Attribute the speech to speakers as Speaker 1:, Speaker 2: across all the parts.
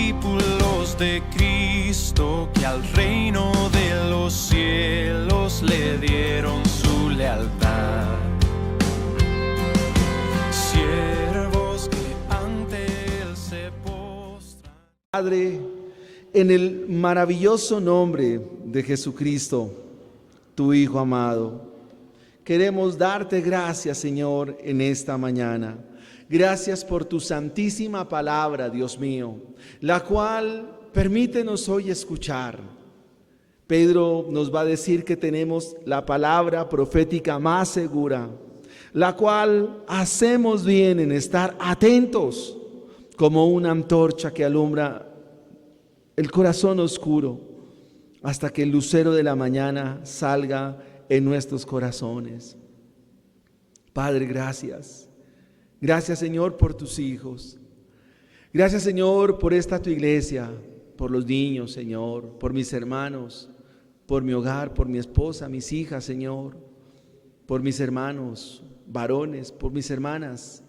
Speaker 1: discípulos de Cristo que al reino de los cielos le dieron su lealtad. Siervos que ante él se postran.
Speaker 2: Padre, en el maravilloso nombre de Jesucristo, tu Hijo amado, queremos darte gracias, Señor, en esta mañana. Gracias por tu santísima palabra, Dios mío, la cual permítenos hoy escuchar. Pedro nos va a decir que tenemos la palabra profética más segura, la cual hacemos bien en estar atentos como una antorcha que alumbra el corazón oscuro hasta que el lucero de la mañana salga en nuestros corazones. Padre, gracias. Gracias, Señor, por tus hijos. Gracias, Señor, por esta tu iglesia, por los niños, Señor, por mis hermanos, por mi hogar, por mi esposa, mis hijas, Señor, por mis hermanos varones, por mis hermanas.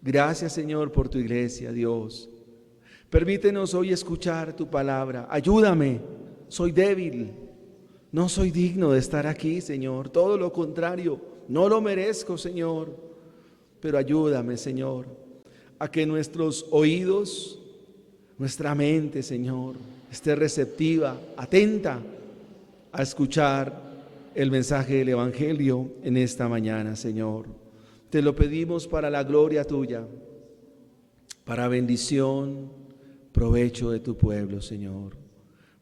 Speaker 2: Gracias, Señor, por tu iglesia, Dios. Permítenos hoy escuchar tu palabra. Ayúdame, soy débil, no soy digno de estar aquí, Señor. Todo lo contrario, no lo merezco, Señor. Pero ayúdame, Señor, a que nuestros oídos, nuestra mente, Señor, esté receptiva, atenta a escuchar el mensaje del Evangelio en esta mañana, Señor. Te lo pedimos para la gloria tuya, para bendición, provecho de tu pueblo, Señor.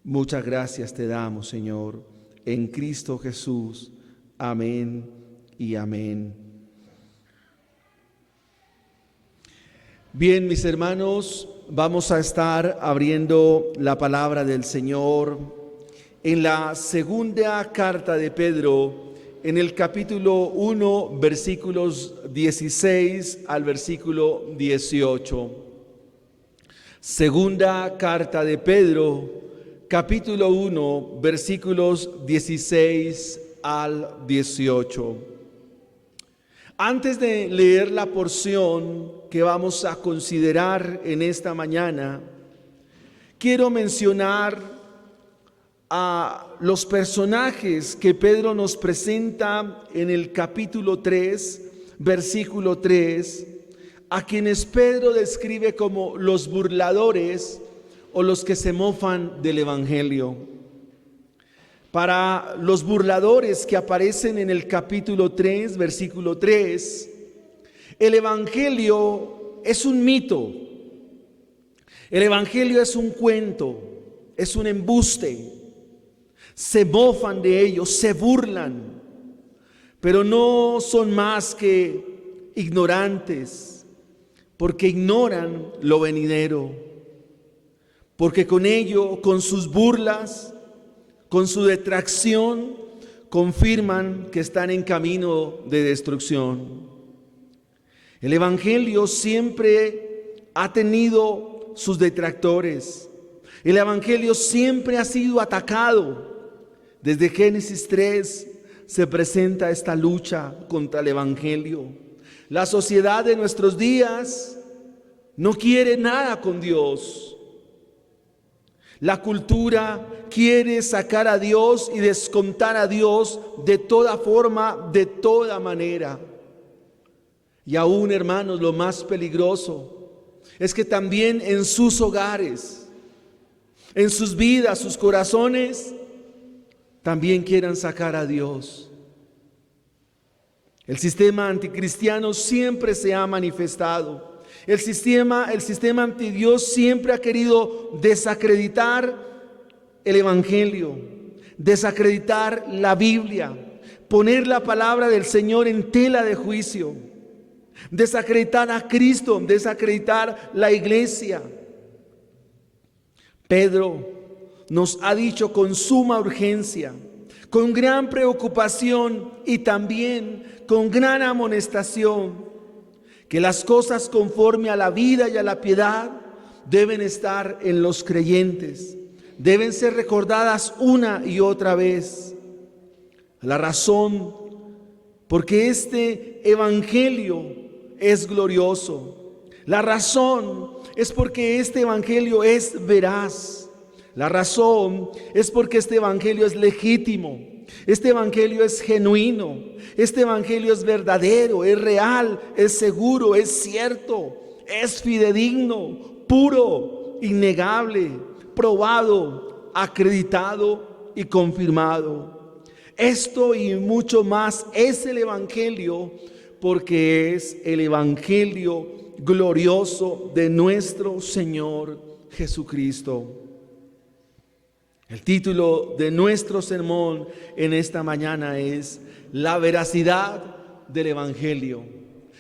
Speaker 2: Muchas gracias te damos, Señor, en Cristo Jesús. Amén y amén. Bien, mis hermanos, vamos a estar abriendo la palabra del Señor en la segunda carta de Pedro, en el capítulo 1, versículos 16 al versículo 18. Segunda carta de Pedro, capítulo 1, versículos 16 al 18. Antes de leer la porción que vamos a considerar en esta mañana, quiero mencionar a los personajes que Pedro nos presenta en el capítulo 3, versículo 3, a quienes Pedro describe como los burladores o los que se mofan del Evangelio. Para los burladores que aparecen en el capítulo 3, versículo 3, el Evangelio es un mito, el Evangelio es un cuento, es un embuste. Se mofan de ellos, se burlan, pero no son más que ignorantes, porque ignoran lo venidero, porque con ello, con sus burlas, con su detracción, confirman que están en camino de destrucción. El Evangelio siempre ha tenido sus detractores. El Evangelio siempre ha sido atacado. Desde Génesis 3 se presenta esta lucha contra el Evangelio. La sociedad de nuestros días no quiere nada con Dios. La cultura quiere sacar a Dios y descontar a Dios de toda forma, de toda manera. Y aún, hermanos, lo más peligroso es que también en sus hogares, en sus vidas, sus corazones, también quieran sacar a Dios. El sistema anticristiano siempre se ha manifestado. El sistema antidios siempre ha querido desacreditar el Evangelio, desacreditar la Biblia, poner la palabra del Señor en tela de juicio, desacreditar a Cristo, desacreditar la iglesia. Pedro nos ha dicho con suma urgencia, con gran preocupación y también con gran amonestación, que las cosas conforme a la vida y a la piedad deben estar en los creyentes, deben ser recordadas una y otra vez. La razón, porque este evangelio es glorioso. La razón es porque este evangelio es veraz. La razón es porque este evangelio es legítimo. Este evangelio es genuino. Este evangelio es verdadero, es real, es seguro, es cierto, es fidedigno, puro, innegable, probado, acreditado y confirmado. Esto y mucho más es el evangelio, porque es el evangelio glorioso de nuestro Señor Jesucristo. El título de nuestro sermón en esta mañana es La veracidad del evangelio.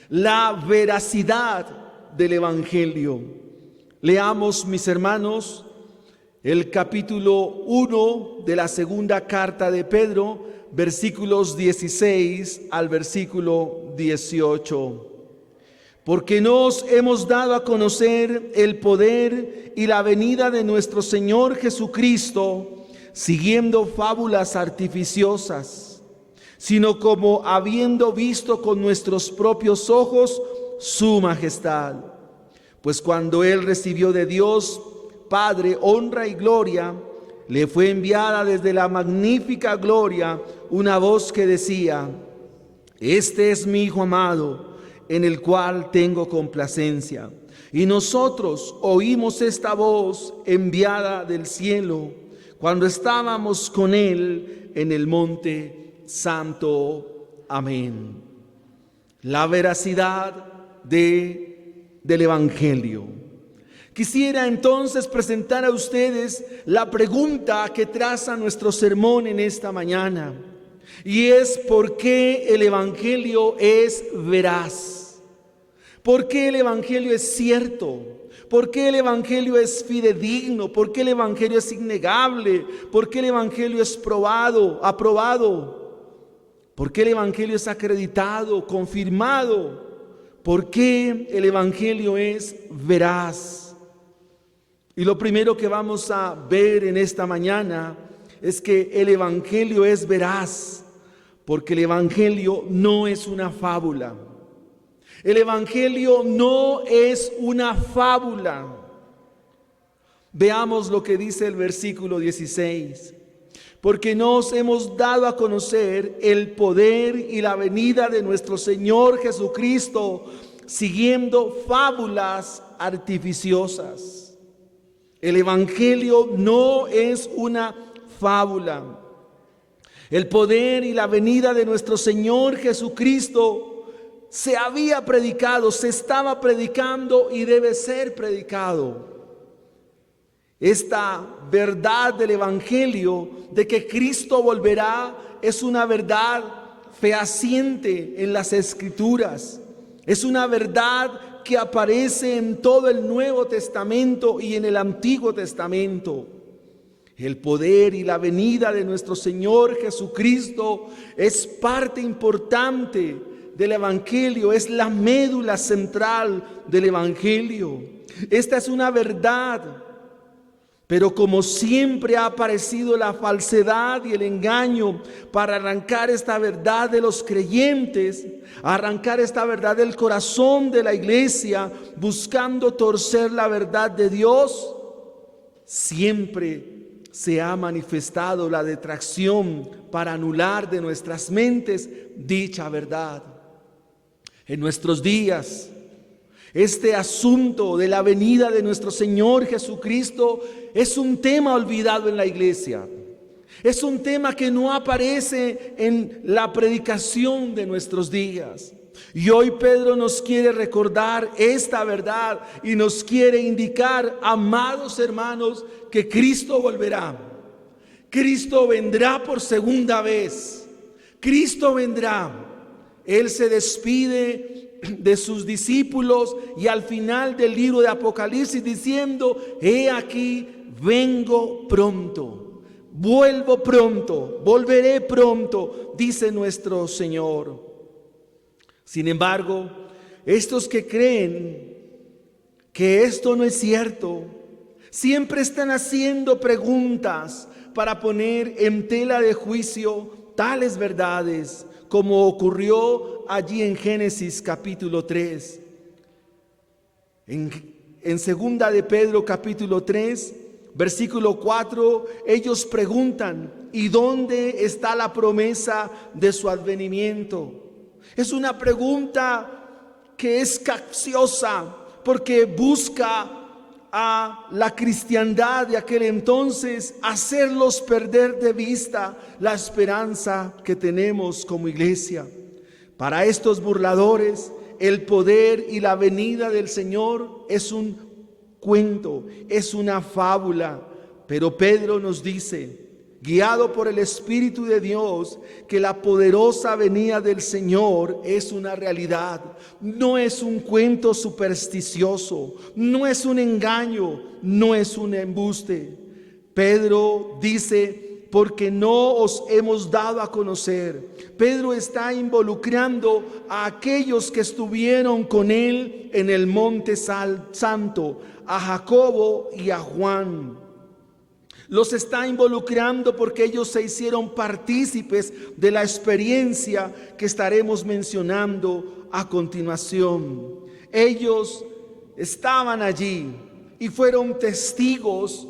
Speaker 2: La veracidad del evangelio. Leamos, mis hermanos, el capítulo 1 de la segunda carta de Pedro, versículos 16 al versículo 18. Porque nos hemos dado a conocer el poder y la venida de nuestro Señor Jesucristo, siguiendo fábulas artificiosas, sino como habiendo visto con nuestros propios ojos su majestad. Pues cuando Él recibió de Dios Padre honra y gloria, le fue enviada desde la magnífica gloria una voz que decía: Este es mi Hijo amado, en el cual tengo complacencia. Y nosotros oímos esta voz enviada del cielo cuando estábamos con Él en el monte santo. Amén. La veracidad del evangelio. Quisiera entonces presentar a ustedes la pregunta que traza nuestro sermón en esta mañana, y es: ¿por qué el evangelio es veraz? ¿Por qué el evangelio es cierto? ¿Por qué el evangelio es fidedigno? ¿Por qué el evangelio es innegable? ¿Por qué el evangelio es aprobado? ¿Por qué el evangelio es acreditado, confirmado? ¿Por qué el evangelio es veraz? Y lo primero que vamos a ver en esta mañana es que el evangelio es veraz, porque el evangelio no es una fábula. El evangelio no es una fábula. Veamos lo que dice el versículo 16. Porque nos hemos dado a conocer el poder y la venida de nuestro Señor Jesucristo, siguiendo fábulas artificiosas. El evangelio no es una fábula. El poder y la venida de nuestro Señor Jesucristo se había predicado, se estaba predicando y debe ser predicado. Esta verdad del evangelio de que Cristo volverá es una verdad fehaciente en las Escrituras. Es una verdad que aparece en todo el Nuevo Testamento y en el Antiguo Testamento. El poder y la venida de nuestro Señor Jesucristo es parte importante del evangelio, es la médula central del evangelio. Esta es una verdad, pero como siempre ha aparecido la falsedad y el engaño para arrancar esta verdad de los creyentes, arrancar esta verdad del corazón de la iglesia, buscando torcer la verdad de Dios, siempre se ha manifestado la detracción para anular de nuestras mentes dicha verdad. En nuestros días, este asunto de la venida de nuestro Señor Jesucristo es un tema olvidado en la iglesia. Es un tema que no aparece en la predicación de nuestros días. Y hoy Pedro nos quiere recordar esta verdad y nos quiere indicar, amados hermanos, que Cristo volverá. Cristo vendrá por segunda vez. Cristo vendrá. Él se despide de sus discípulos y al final del libro de Apocalipsis diciendo: he aquí, vengo pronto, vuelvo pronto, volveré pronto, dice nuestro Señor. Sin embargo, estos que creen que esto no es cierto, siempre están haciendo preguntas para poner en tela de juicio tales verdades, como ocurrió allí en Génesis capítulo 3. En segunda de Pedro capítulo 3, versículo 4, ellos preguntan: ¿y dónde está la promesa de su advenimiento? Es una pregunta que es capciosa porque busca a la cristiandad de aquel entonces hacerlos perder de vista la esperanza que tenemos como iglesia. Para estos burladores, el poder y la venida del Señor es un cuento, es una fábula. Pero Pedro nos dice, guiado por el Espíritu de Dios, que la poderosa venida del Señor es una realidad. No es un cuento supersticioso, no es un engaño, no es un embuste. Pedro dice, porque no os hemos dado a conocer. Pedro está involucrando a aquellos que estuvieron con él en el monte santo, a Jacobo y a Juan. Los está involucrando porque ellos se hicieron partícipes de la experiencia que estaremos mencionando a continuación. Ellos estaban allí y fueron testigos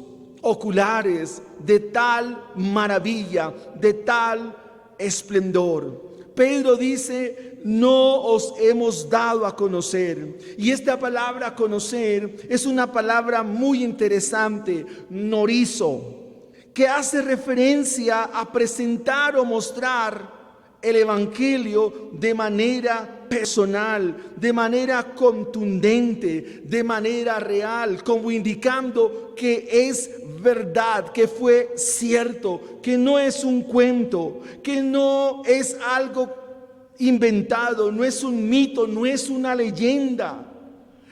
Speaker 2: oculares de tal maravilla, de tal esplendor. Pedro dice, no os hemos dado a conocer. Y esta palabra conocer es una palabra muy interesante, norizo, que hace referencia a presentar o mostrar el Evangelio de manera personal, de manera contundente, de manera real, como indicando que es verdad, que fue cierto, que no es un cuento, que no es algo inventado, no es un mito, no es una leyenda.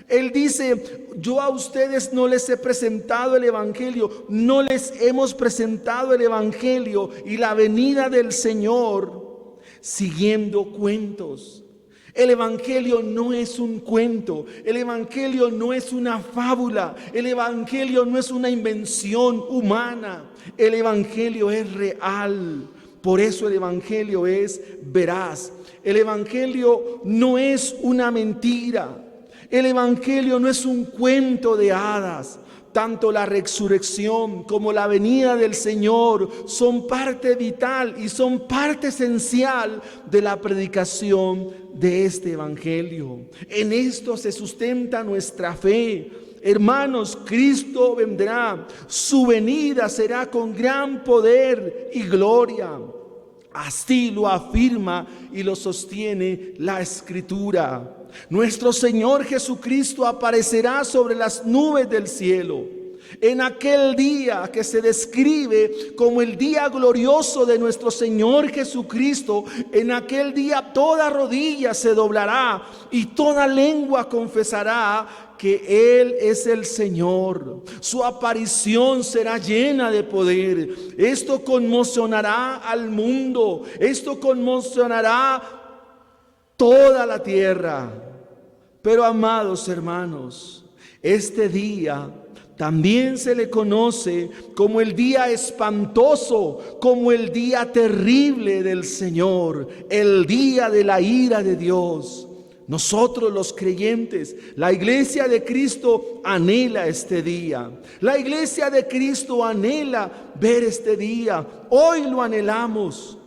Speaker 2: Él dice, yo a ustedes no les he presentado el Evangelio, no les hemos presentado el Evangelio y la venida del Señor siguiendo cuentos. El Evangelio no es un cuento, el Evangelio no es una fábula, el Evangelio no es una invención humana, el Evangelio es real. Por eso el Evangelio es veraz. El Evangelio no es una mentira. El Evangelio no es un cuento de hadas. Tanto la resurrección como la venida del Señor son parte vital y son parte esencial de la predicación de este Evangelio. En esto se sustenta nuestra fe. Hermanos, Cristo vendrá. Su venida será con gran poder y gloria. Así lo afirma y lo sostiene la Escritura. Nuestro Señor Jesucristo aparecerá sobre las nubes del cielo. En aquel día que se describe como el día glorioso de nuestro Señor Jesucristo, en aquel día toda rodilla se doblará y toda lengua confesará que Él es el Señor. Su aparición será llena de poder. Esto conmocionará al mundo. Esto conmocionará toda la tierra. Pero amados hermanos, este día también se le conoce como el día espantoso, como el día terrible del Señor, el día de la ira de Dios. Nosotros los creyentes, la iglesia de Cristo anhela este día. La iglesia de Cristo anhela ver este día. Hoy lo anhelamos.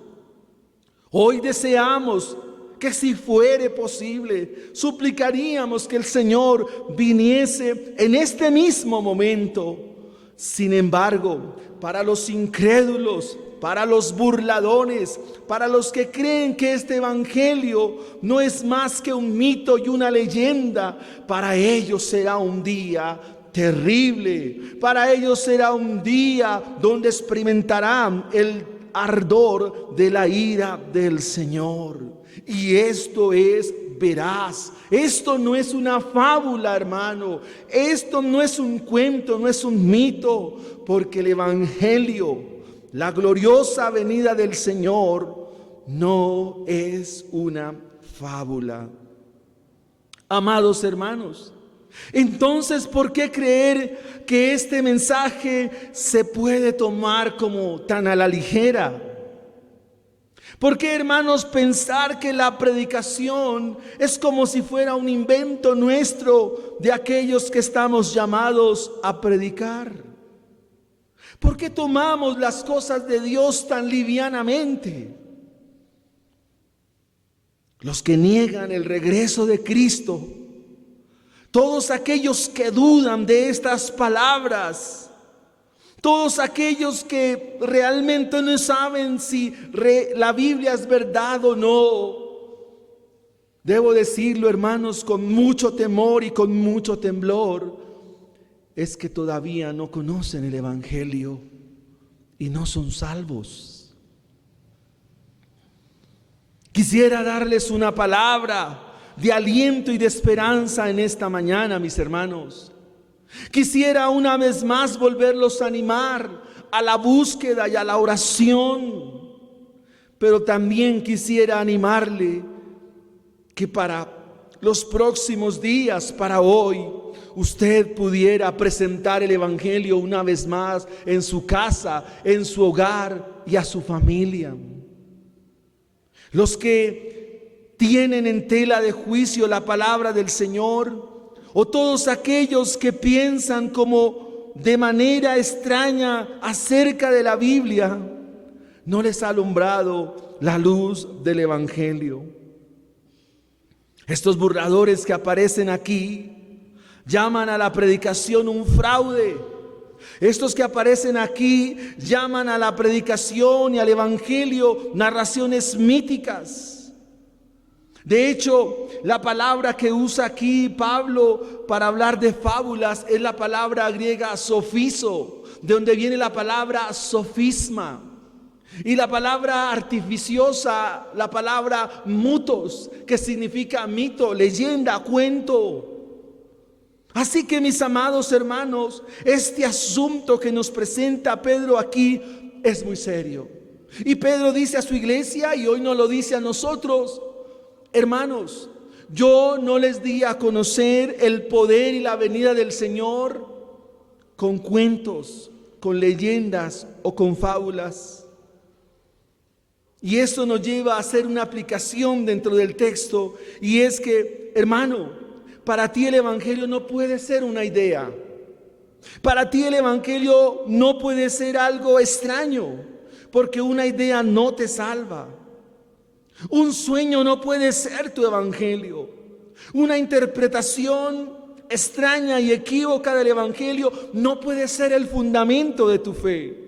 Speaker 2: Hoy deseamos que si fuere posible, suplicaríamos que el Señor viniese en este mismo momento. Sin embargo, para los incrédulos, para los burladores, para los que creen que este evangelio no es más que un mito y una leyenda, para ellos será un día terrible. Para ellos será un día donde experimentarán el ardor de la ira del Señor. Y esto es veraz. Esto no es una fábula, hermano. Esto no es un cuento, no es un mito, porque el evangelio, la gloriosa venida del Señor, no es una fábula. Amados hermanos, entonces, ¿por qué creer que este mensaje se puede tomar como tan a la ligera? ¿Por qué, hermanos, pensar que la predicación es como si fuera un invento nuestro de aquellos que estamos llamados a predicar? ¿Por qué tomamos las cosas de Dios tan livianamente? Los que niegan el regreso de Cristo, todos aquellos que dudan de estas palabras, todos aquellos que realmente no saben si la Biblia es verdad o no, debo decirlo, hermanos, con mucho temor y con mucho temblor, es que todavía no conocen el Evangelio y no son salvos. Quisiera darles una palabra de aliento y de esperanza en esta mañana, mis hermanos. Quisiera una vez más volverlos a animar a la búsqueda y a la oración, pero también quisiera animarle que para los próximos días, para hoy, usted pudiera presentar el Evangelio una vez más en su casa, en su hogar y a su familia. Los que tienen en tela de juicio la palabra del Señor, o todos aquellos que piensan como de manera extraña acerca de la Biblia, no les ha alumbrado la luz del Evangelio. Estos burladores que aparecen aquí llaman a la predicación un fraude. Estos que aparecen aquí llaman a la predicación y al Evangelio narraciones míticas. De hecho, la palabra que usa aquí Pablo para hablar de fábulas es la palabra griega sofizo, de donde viene la palabra sofisma. Y la palabra artificiosa, la palabra mutos, que significa mito, leyenda, cuento. Así que, mis amados hermanos, este asunto que nos presenta Pedro aquí es muy serio. Y Pedro dice a su iglesia, y hoy nos lo dice a nosotros: hermanos, yo no les di a conocer el poder y la venida del Señor con cuentos, con leyendas o con fábulas. Y esto nos lleva a hacer una aplicación dentro del texto, y es que, hermano, para ti el Evangelio no puede ser una idea. Para ti el Evangelio no puede ser algo extraño, porque una idea no te salva. Un sueño no puede ser tu Evangelio. Una interpretación extraña y equívoca del Evangelio no puede ser el fundamento de tu fe.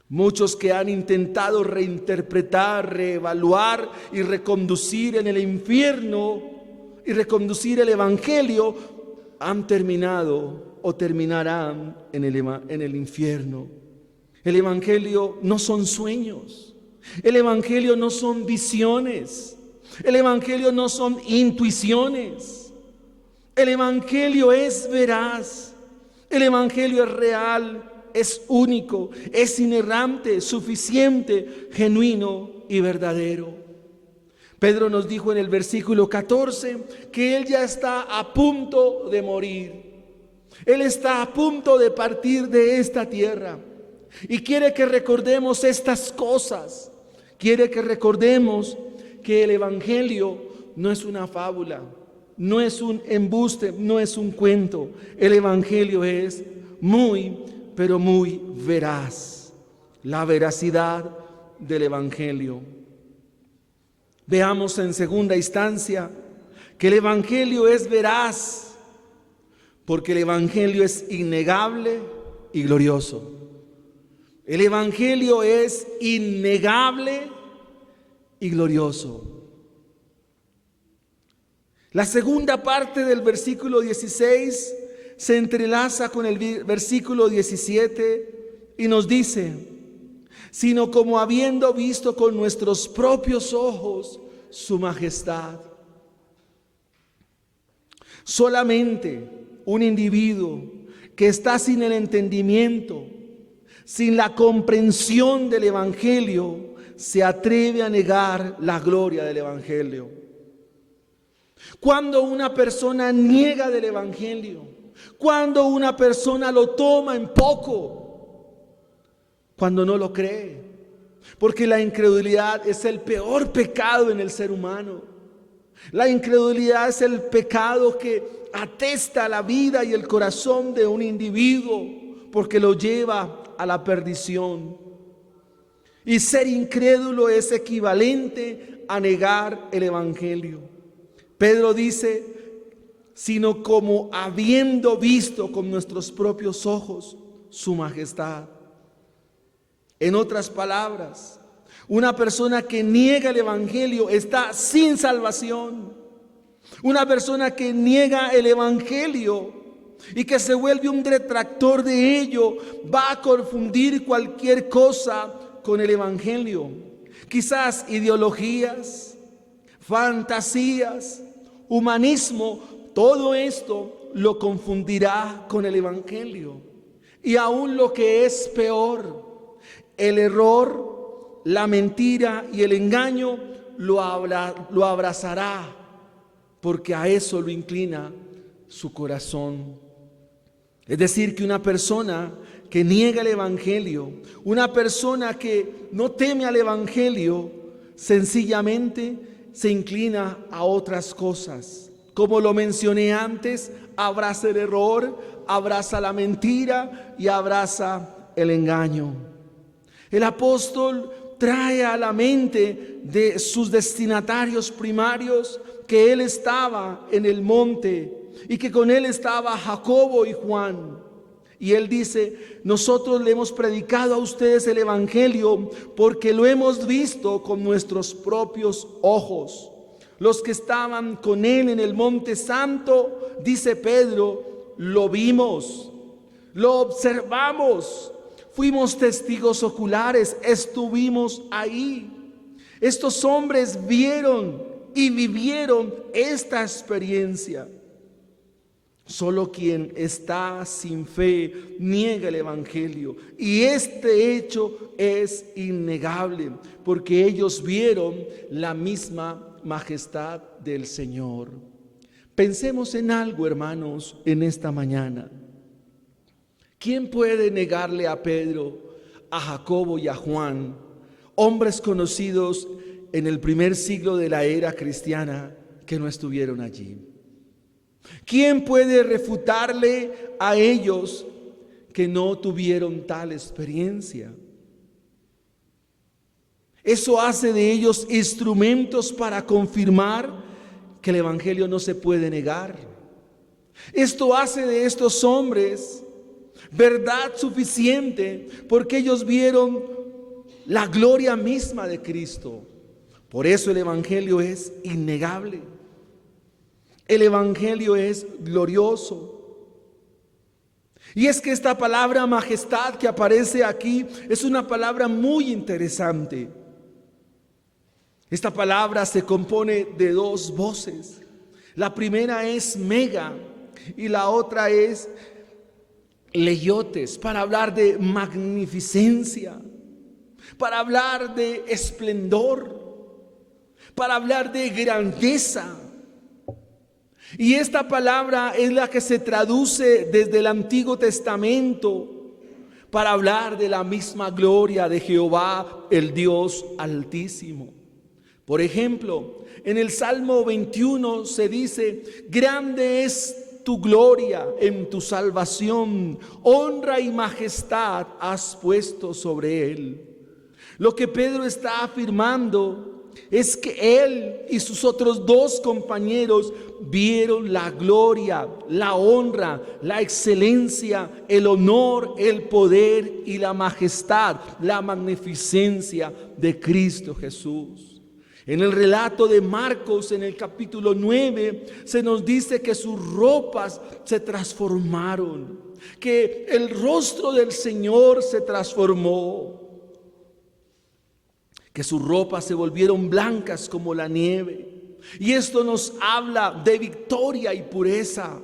Speaker 2: Muchos que han intentado reinterpretar, reevaluar y reconducir en el infierno y reconducir el Evangelio han terminado o terminarán en el infierno. El Evangelio no son sueños. El Evangelio no son visiones. El Evangelio no son intuiciones. El Evangelio es veraz. El Evangelio es real, es único, es inerrante, suficiente, genuino y verdadero. Pedro nos dijo en el versículo 14 que él ya está a punto de morir. Él está a punto de partir de esta tierra y quiere que recordemos estas cosas. Quiere que recordemos que el Evangelio no es una fábula, no es un embuste, no es un cuento. El Evangelio es muy, pero muy veraz. La veracidad del Evangelio. Veamos en segunda instancia que el Evangelio es veraz, porque el Evangelio es innegable y glorioso. El Evangelio es innegable y glorioso. La segunda parte del versículo 16 se entrelaza con el versículo 17 y nos dice: sino como habiendo visto con nuestros propios ojos su majestad. Solamente un individuo que está sin el entendimiento, sin la comprensión del Evangelio, se atreve a negar la gloria del Evangelio. Cuando una persona niega del Evangelio, cuando una persona lo toma en poco, cuando no lo cree, porque la incredulidad es el peor pecado en el ser humano. La incredulidad es el pecado que atesta la vida y el corazón de un individuo, porque lo lleva a la perdición. Y ser incrédulo es equivalente a negar el evangelio. Pedro dice, sino como habiendo visto con nuestros propios ojos su majestad. En otras palabras, una persona que niega el evangelio está sin salvación. Una persona que niega el evangelio y que se vuelve un detractor de ello va a confundir cualquier cosa con el evangelio. Quizás ideologías, fantasías, humanismo, todo esto lo confundirá con el evangelio. Y aún lo que es peor, el error, la mentira y el engaño lo abrazará, porque a eso lo inclina su corazón. Es decir, que una persona que niega el evangelio, una persona que no teme al evangelio, sencillamente se inclina a otras cosas. Como lo mencioné antes, abraza el error, abraza la mentira y abraza el engaño. El apóstol trae a la mente de sus destinatarios primarios que él estaba en el monte y que con él estaba Jacobo y Juan. Y él dice, nosotros le hemos predicado a ustedes el evangelio porque lo hemos visto con nuestros propios ojos. Los que estaban con él en el monte santo, dice Pedro, lo vimos, lo observamos, fuimos testigos oculares, estuvimos ahí. Estos hombres vieron y vivieron esta experiencia. Solo quien está sin fe niega el evangelio, y este hecho es innegable, porque ellos vieron la misma majestad del Señor. Pensemos en algo, hermanos, en esta mañana. ¿Quién puede negarle a Pedro, a Jacobo y a Juan, hombres conocidos en el primer siglo de la era cristiana, que no estuvieron allí? ¿Quién puede refutarle a ellos que no tuvieron tal experiencia? Eso hace de ellos instrumentos para confirmar que el evangelio no se puede negar. Esto hace de estos hombres verdad suficiente, porque ellos vieron la gloria misma de Cristo. Por eso el evangelio es innegable. El evangelio es glorioso. Y es que esta palabra majestad que aparece aquí es una palabra muy interesante. Esta palabra se compone de dos voces. La primera es mega y la otra es leiotes, para hablar de magnificencia, para hablar de esplendor, para hablar de grandeza. Y esta palabra es la que se traduce desde el Antiguo Testamento para hablar de la misma gloria de Jehová, el Dios Altísimo. Por ejemplo, en el Salmo 21 se dice, grande es tu gloria en tu salvación, honra y majestad has puesto sobre él. Lo que Pedro está afirmando es que él y sus otros dos compañeros vieron la gloria, la honra, la excelencia, el honor, el poder y la majestad, la magnificencia de Cristo Jesús. En el relato de Marcos, en el capítulo 9, se nos dice que sus ropas se transformaron, que el rostro del Señor se transformó, que sus ropas se volvieron blancas como la nieve. Y esto nos habla de victoria y pureza.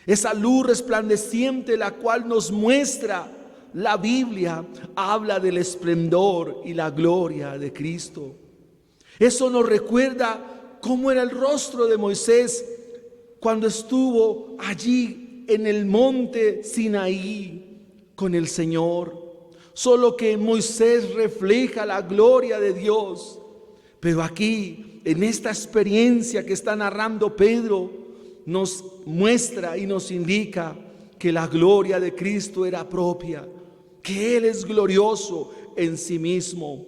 Speaker 2: Esa luz resplandeciente, la cual nos muestra la Biblia, habla del esplendor y la gloria de Cristo. Eso nos recuerda cómo era el rostro de Moisés cuando estuvo allí en el monte Sinaí con el Señor. solo que Moisés refleja la gloria de Dios. Pero aquí, en esta experiencia que está narrando Pedro, nos muestra y nos indica que la gloria de Cristo era propia, que Él es glorioso en sí mismo.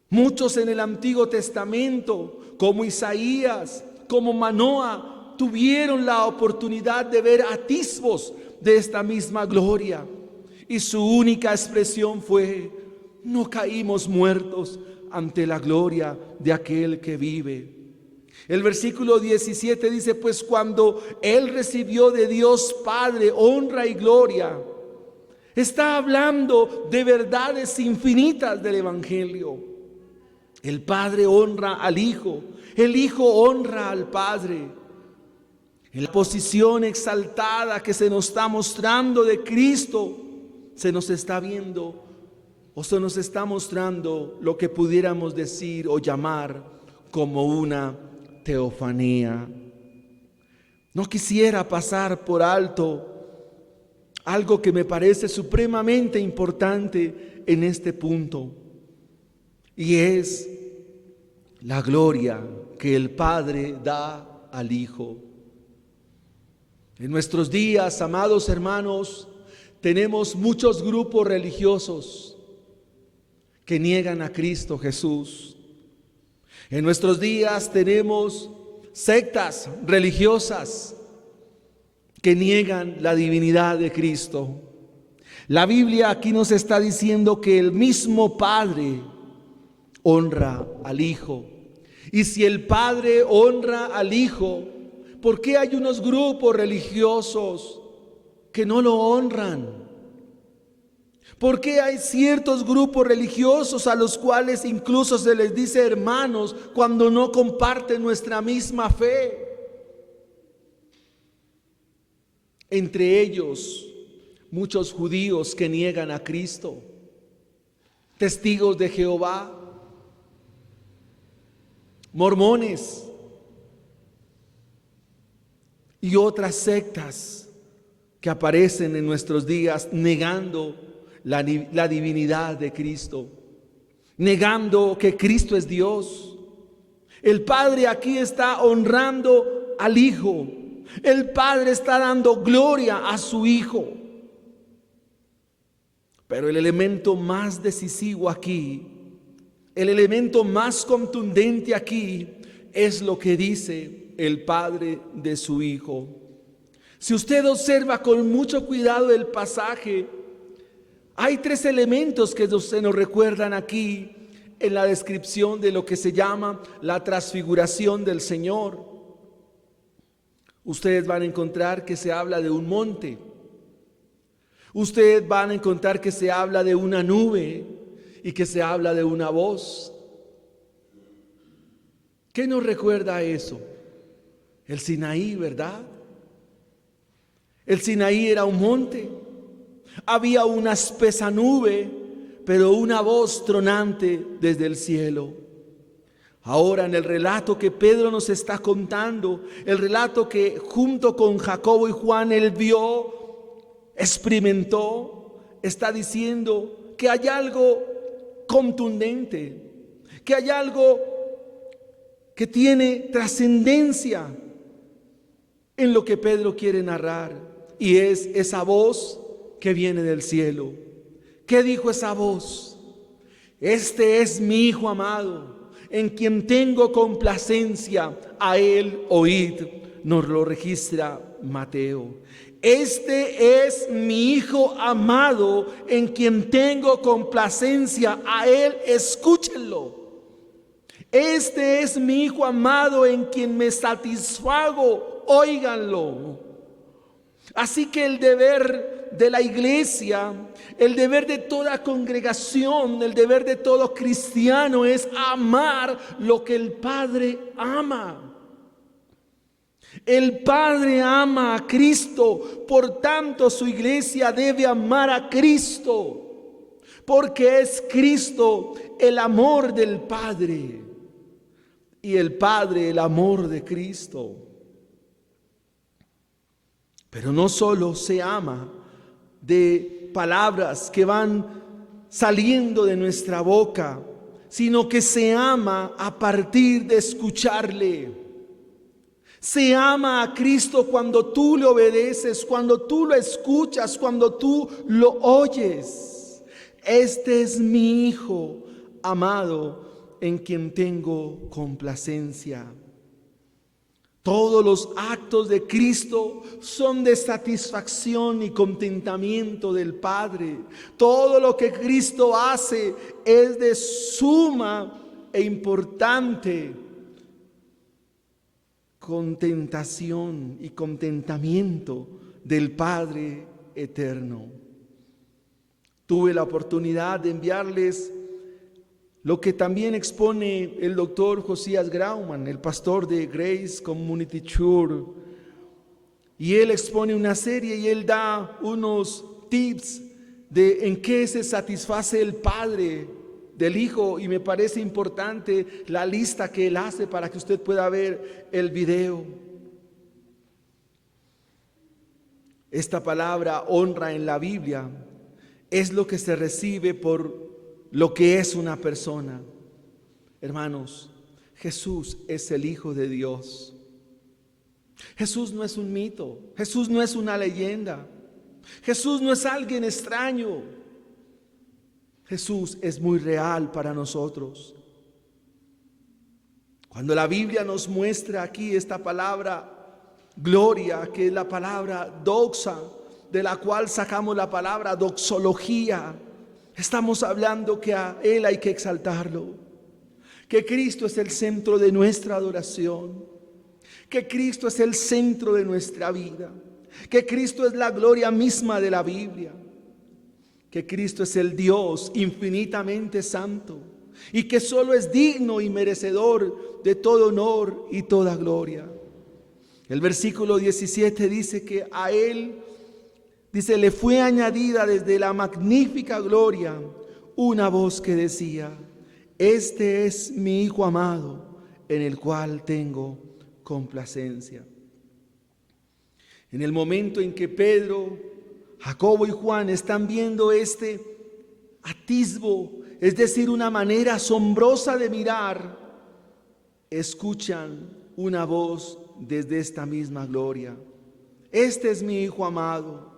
Speaker 2: Muchos en el Antiguo Testamento, como Isaías, como Manoah, tuvieron la oportunidad de ver atisbos de esta misma gloria. Y su única expresión fue: no caímos muertos ante la gloria de aquel que vive. El versículo 17 dice: pues cuando Él recibió de Dios Padre honra y gloria. Está hablando de verdades infinitas del Evangelio. El Padre honra al Hijo, el Hijo honra al Padre. En la posición exaltada que se nos está mostrando de Cristo, se nos está viendo o se nos está mostrando lo que pudiéramos decir o llamar como una teofanía. No quisiera pasar por alto algo que me parece supremamente importante en este punto, y es la gloria que el Padre da al Hijo. En nuestros días, amados hermanos, tenemos muchos grupos religiosos que niegan a Cristo Jesús. En nuestros días tenemos sectas religiosas que niegan la divinidad de Cristo. La Biblia aquí nos está diciendo que el mismo Padre honra al Hijo. Y si el Padre honra al Hijo, ¿por qué hay unos grupos religiosos que no lo honran? ¿Por qué hay ciertos grupos religiosos a los cuales incluso se les dice hermanos cuando no comparten nuestra misma fe? Entre ellos, muchos judíos que niegan a Cristo, testigos de Jehová, mormones y otras sectas que aparecen en nuestros días negando la divinidad de Cristo, negando que Cristo es Dios. El Padre aquí está honrando al Hijo. El Padre está dando gloria a su Hijo. Pero el elemento más decisivo aquí, el elemento más contundente aquí, es lo que dice el Padre de su Hijo. Si usted observa con mucho cuidado el pasaje, hay tres elementos que se nos recuerdan aquí en la descripción de lo que se llama la transfiguración del Señor. Ustedes van a encontrar que se habla de un monte. Ustedes van a encontrar que se habla de una nube y que se habla de una voz. ¿Qué nos recuerda eso? El Sinaí, ¿verdad? El Sinaí era un monte. Había una espesa nube, pero una voz tronante desde el cielo. Ahora, en el relato que Pedro nos está contando, el relato que junto con Jacobo y Juan él vio, experimentó, está diciendo que hay algo contundente, que hay algo que tiene trascendencia en lo que Pedro quiere narrar, y es esa voz que viene del cielo. ¿Qué dijo esa voz? Este es mi Hijo amado, en quien tengo complacencia, a Él oíd. Nos lo registra Mateo. Este es mi Hijo amado, en quien tengo complacencia, a Él escúchenlo. Este es mi Hijo amado, en quien me satisfago, óiganlo. Así que el deber de la iglesia, el deber de toda congregación, el deber de todo cristiano es amar lo que el Padre ama. El Padre ama a Cristo, por tanto su iglesia debe amar a Cristo, porque es Cristo el amor del Padre y el Padre el amor de Cristo. Pero no solo se ama de palabras que van saliendo de nuestra boca, sino que se ama a partir de escucharle. Se ama a Cristo cuando tú le obedeces, cuando tú lo escuchas, cuando tú lo oyes. Este es mi Hijo amado en quien tengo complacencia. Todos los actos de Cristo son de satisfacción y contentamiento del Padre. Todo lo que Cristo hace es de suma e importante contentación y contentamiento del Padre eterno. Tuve la oportunidad de enviarles lo que también expone el doctor Josías Grauman, el pastor de Grace Community Church. Y él expone una serie y él da unos tips de en qué se satisface el Padre del Hijo. Y me parece importante la lista que él hace para que usted pueda ver el video. Esta palabra honra en la Biblia es lo que se recibe por lo que es una persona. Hermanos, Jesús es el Hijo de Dios. Jesús no es un mito, Jesús no es una leyenda, Jesús no es alguien extraño. Jesús es muy real para nosotros. Cuando la Biblia nos muestra aquí esta palabra gloria, que es la palabra doxa, de la cual sacamos la palabra doxología, estamos hablando que a Él hay que exaltarlo, que Cristo es el centro de nuestra adoración, que Cristo es el centro de nuestra vida, que Cristo es la gloria misma de la Biblia, que Cristo es el Dios infinitamente santo y que solo es digno y merecedor de todo honor y toda gloria. El versículo 17 dice que a Él, dice, le fue añadida desde la magnífica gloria una voz que decía: este es mi Hijo amado, en el cual tengo complacencia. En el momento en que Pedro, Jacobo y Juan están viendo este atisbo, es decir, una manera asombrosa de mirar, escuchan una voz desde esta misma gloria: este es mi Hijo amado.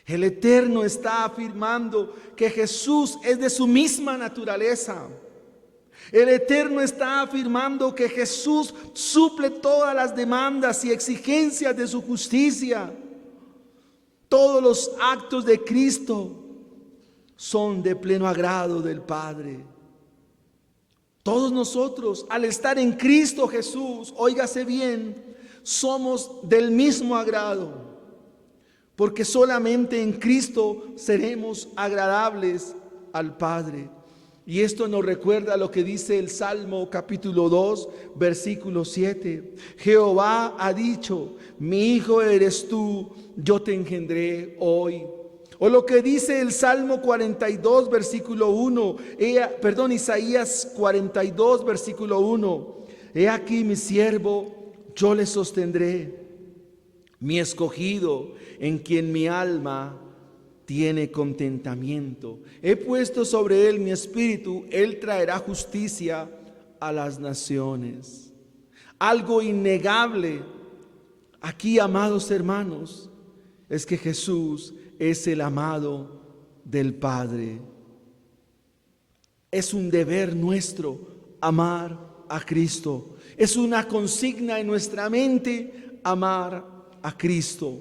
Speaker 2: El Eterno está afirmando que Jesús es de su misma naturaleza. El Eterno está afirmando que Jesús suple todas las demandas y exigencias de su justicia. Todos los actos de Cristo son de pleno agrado del Padre. Todos nosotros, al estar en Cristo Jesús, óigase bien, somos del mismo agrado. Porque solamente en Cristo seremos agradables al Padre. Y esto nos recuerda lo que dice el Salmo capítulo 2, versículo 7. Jehová ha dicho: mi hijo eres tú, yo te engendré hoy. O lo que dice el Salmo 42, versículo 1. Isaías 42, versículo 1. He aquí mi siervo, yo le sostendré. Mi escogido, en quien mi alma tiene contentamiento. He puesto sobre él mi espíritu, él traerá justicia a las naciones. Algo innegable aquí, amados hermanos, es que Jesús es el amado del Padre. Es un deber nuestro amar a Cristo. Es una consigna en nuestra mente amar a Cristo.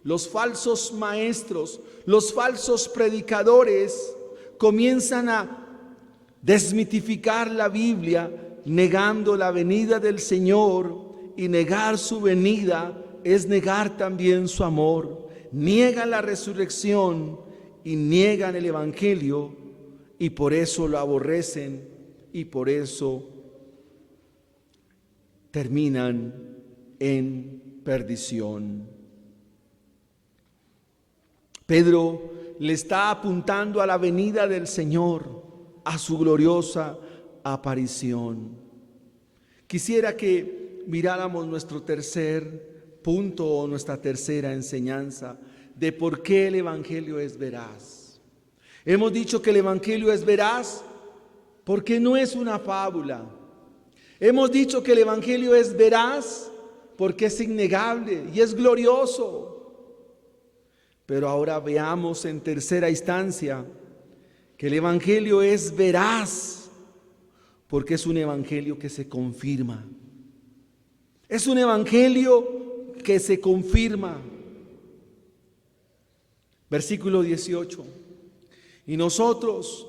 Speaker 2: Los falsos maestros, los falsos predicadores comienzan a desmitificar la Biblia, negando la venida del Señor, y negar su venida es negar también su amor. Niegan la resurrección y niegan el Evangelio, y por eso lo aborrecen y por eso terminan en perdición. Pedro le está apuntando a la venida del Señor, a su gloriosa aparición. Quisiera que miráramos nuestro tercer punto o nuestra tercera enseñanza de por qué el Evangelio es veraz. Hemos dicho que el Evangelio es veraz porque no es una fábula. Hemos dicho que el Evangelio es veraz porque es innegable y es glorioso. Pero ahora veamos en tercera instancia que el Evangelio es veraz porque es un Evangelio que se confirma. Es un Evangelio que se confirma. Versículo 18. Y nosotros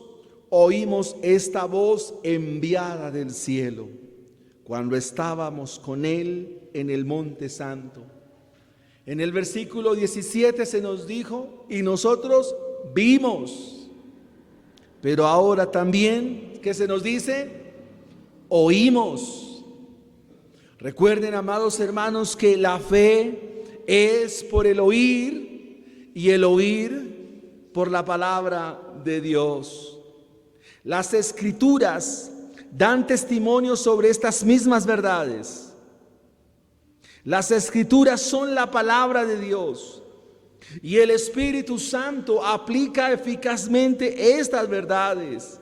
Speaker 2: oímos esta voz enviada del cielo cuando estábamos con Él en el Monte Santo. En el versículo 17 se nos dijo, y nosotros vimos. Pero ahora también, ¿qué se nos dice? Oímos. Recuerden, amados hermanos, que la fe es por el oír y el oír por la palabra de Dios. Las Escrituras dan testimonio sobre estas mismas verdades. Las Escrituras son la palabra de Dios y el Espíritu Santo aplica eficazmente estas verdades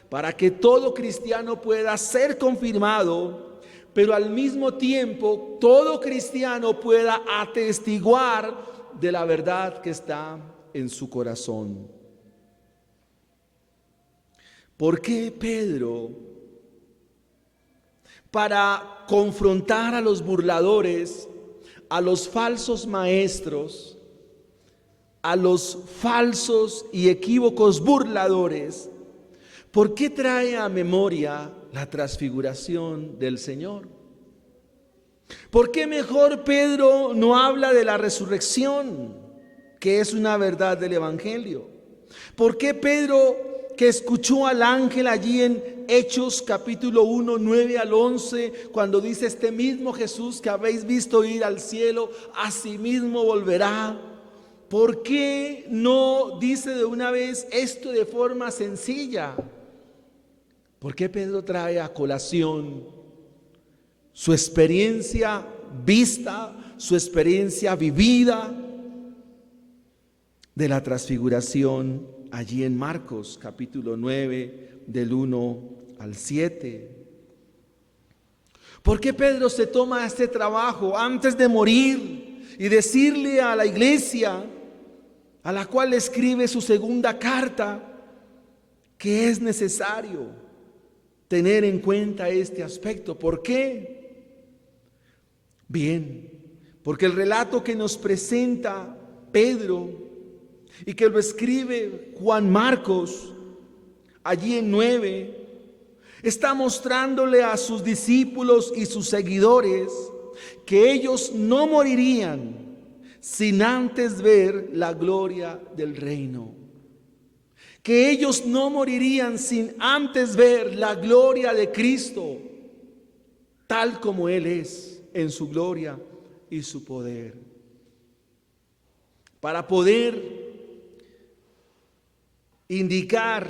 Speaker 2: para que todo cristiano pueda ser confirmado, pero al mismo tiempo todo cristiano pueda atestiguar de la verdad que está en su corazón. ¿Por qué Pedro, para confrontar a los burladores, a los falsos maestros, a los falsos y equívocos burladores, por qué trae a memoria la transfiguración del Señor? ¿Por qué mejor Pedro no habla de la resurrección, que es una verdad del Evangelio? ¿Por qué Pedro, que escuchó al ángel allí en Hechos capítulo 1, 9 al 11, cuando dice este mismo Jesús que habéis visto ir al cielo, asimismo volverá? ¿Por qué no dice de una vez esto de forma sencilla? ¿Por qué Pedro trae a colación su experiencia vista, su experiencia vivida de la transfiguración allí en Marcos capítulo 9 del 1 al 7? ¿Por qué Pedro se toma este trabajo antes de morir y decirle a la iglesia a la cual escribe su segunda carta que es necesario tener en cuenta este aspecto? ¿Por qué? Bien, porque el relato que nos presenta Pedro y que lo escribe Juan Marcos allí en 9, está mostrándole a sus discípulos y sus seguidores que ellos no morirían sin antes ver la gloria del reino, que ellos no morirían sin antes ver la gloria de Cristo tal como Él es en su gloria y su poder. Para poder indicar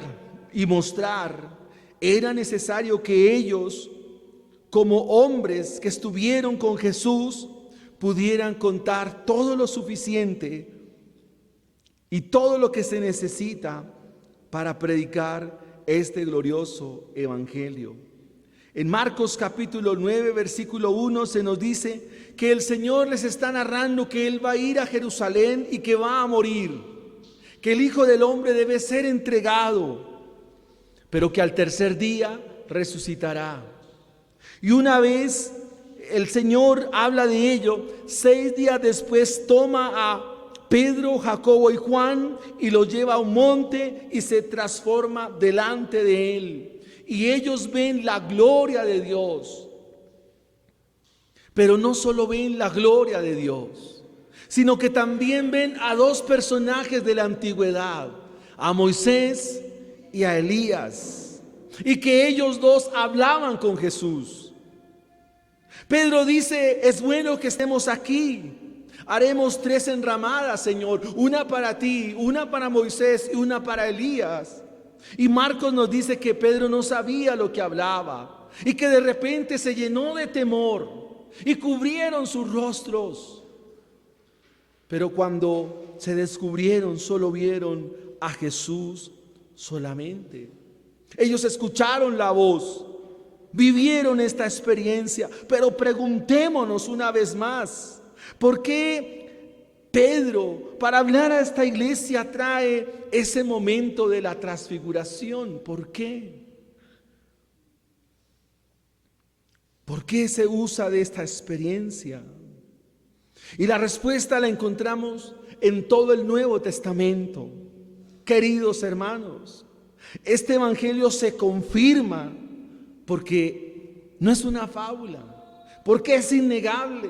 Speaker 2: y mostrar, era necesario que ellos, como hombres que estuvieron con Jesús, pudieran contar todo lo suficiente y todo lo que se necesita para predicar este glorioso evangelio. En Marcos capítulo 9, versículo 1 se nos dice que el Señor les está narrando que Él va a ir a Jerusalén y que va a morir, que el Hijo del Hombre debe ser entregado, pero que al tercer día resucitará. Y una vez el Señor habla de ello, 6 días después toma a Pedro, Jacobo y Juan y los lleva a un monte y se transforma delante de él. Y ellos ven la gloria de Dios. Pero no solo ven la gloria de Dios, sino que también ven a 2 personajes de la antigüedad, a Moisés y a Elías, y que ellos 2 hablaban con Jesús. Pedro dice: es bueno que estemos aquí. Haremos 3 enramadas, Señor, una para ti, una para Moisés y una para Elías. Y Marcos nos dice que Pedro no sabía lo que hablaba y que de repente se llenó de temor y cubrieron sus rostros. Pero cuando se descubrieron, solo vieron a Jesús solamente. Ellos escucharon la voz, vivieron esta experiencia, pero preguntémonos una vez más, ¿por qué Pedro, para hablar a esta iglesia, trae ese momento de la transfiguración? ¿Por qué? ¿Por qué se usa de esta experiencia? Y la respuesta la encontramos en todo el Nuevo Testamento. Queridos hermanos, este evangelio se confirma porque no es una fábula, porque es innegable,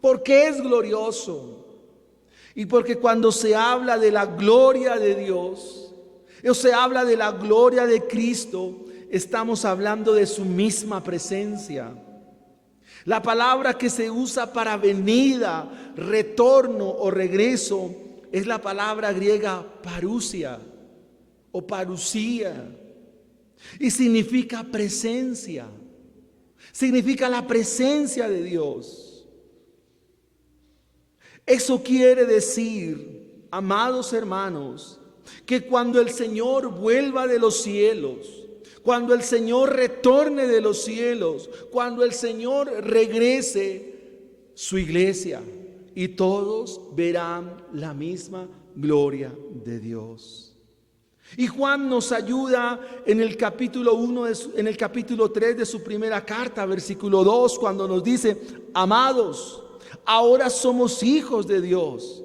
Speaker 2: porque es glorioso y porque cuando se habla de la gloria de Dios o se habla de la gloria de Cristo, estamos hablando de su misma presencia. La palabra que se usa para venida, retorno o regreso es la palabra griega parousia o parusía y significa presencia, significa la presencia de Dios. Eso quiere decir, amados hermanos, que cuando el Señor vuelva de los cielos, cuando el Señor retorne de los cielos, cuando el Señor regrese, su iglesia y todos verán la misma gloria de Dios. Y Juan nos ayuda en el capítulo 1, en el capítulo 3 de su primera carta, versículo 2, cuando nos dice: amados, ahora somos hijos de Dios.